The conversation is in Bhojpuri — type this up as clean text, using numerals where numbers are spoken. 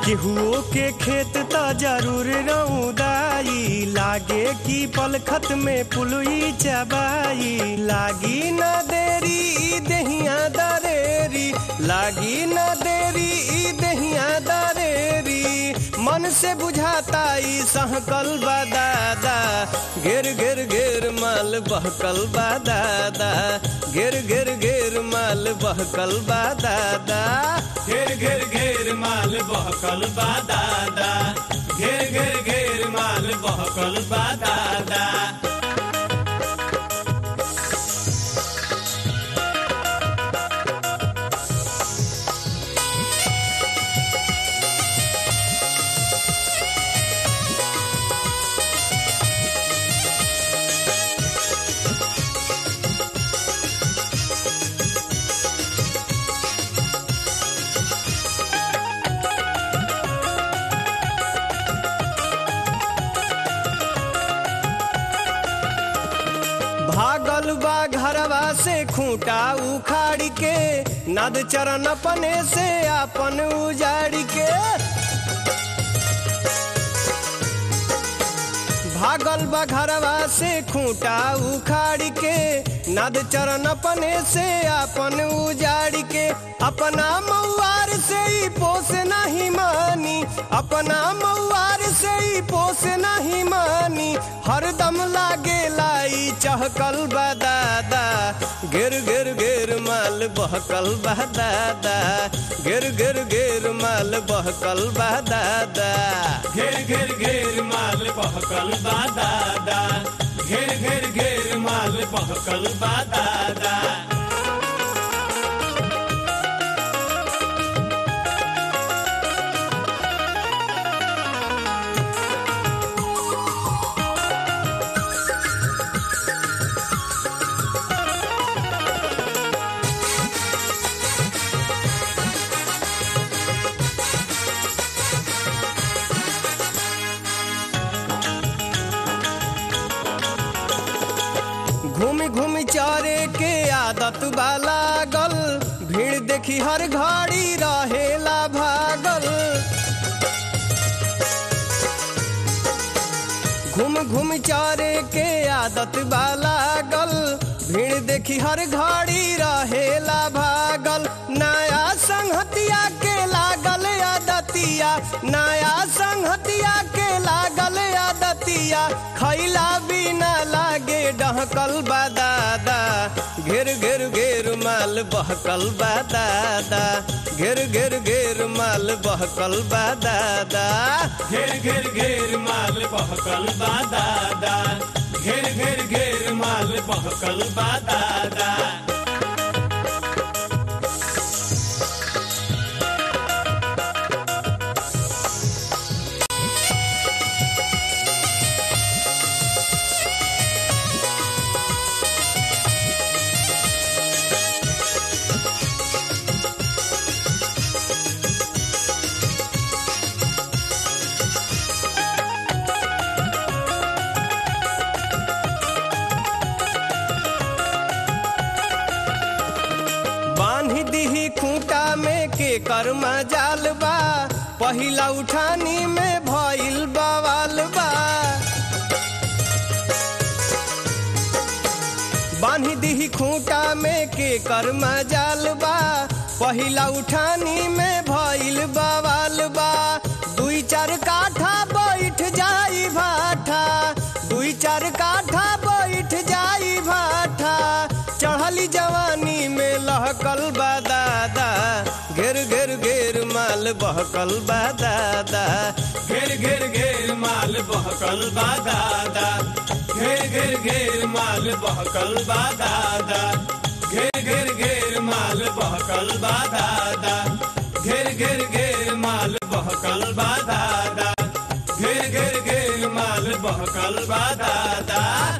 केहुओ के खेत त जरूर रउदाई, लागे कि पलखत में पुलुई चबाई। लागी न देरी ई देहिया दरेरी, लागी न देरी ई देहिया दरेरी। मन से बुझाता ई सहकल बा दादा, घेर घेर घेर माल बहकल बा दादा, घेर घेर घेर माल बहकल बा दादा, घेर घेर घेर माल बहकल बा दादा, घेर घेर घेर माल बहकल बा दादा। भागल बा घरवा से खूंटा उखाड़ के, नद चरण अपने से अपन उजाड़ के। भागल बा घरवा से खूंटा उखाड़ के, नद चरण अपने से अपन उजाड़ के। अपना मऊआर से ही पोस नहीं मानी, अपना मऊआर से ही पोस नहीं मानी। हरदम लागे लाई चहकल बा दादा, घेर घेर घेर माल बहकल बा दादा, घेर घेर घेर माल बहकल बा दादा, घेर घेर घेर माल बहकल बा दादा, घेर घेर घेर माल बहकल बा दादा। घूम घूम चारे के आदत बा लागल, भीड़ देखी हर घड़ी रहेला भागल। घूम घूम चारे के आदत बा लागल, भीड़ देखी हर घड़ी रहेला भागल। नया संगतिया के लागल आदतिया, नया संगतिया के लागल आदतिया। खैला बिना लागे डहकल बा दादा, घेर घेर घेर माल बहकल बा दादा, घेर घेर घेर माल बहकल बा दादा, घेर घेर घेर माल बहकल बा दादा, घेर घेर घेर माल बहकल बा दादा। बांधी दीही खूंटा में के कर्मा जाल बा, पहिला उठानी में भइल बवाल बा। बांधी दीही खूंटा में के कर्मा जाल बा, पहिला उठानी में भइल बवाल बा। दुई चार काठा बैठ जाई भाठा, दुई चार काठा बैठ जाई भाठा। चढ़ली जवानी में लहकल बा दादा, घेर घेर घेर माल बहकल बा दादा, घेर घेर घेर माल बहकल बा दादा, घेर घेर घेर माल बहकल बा दादा, घेर घेर घेर माल बहकल बा दादा, घेर घेर घेर माल बहकल बा दादा, घेर घेर घेर माल बहकल बा दादा।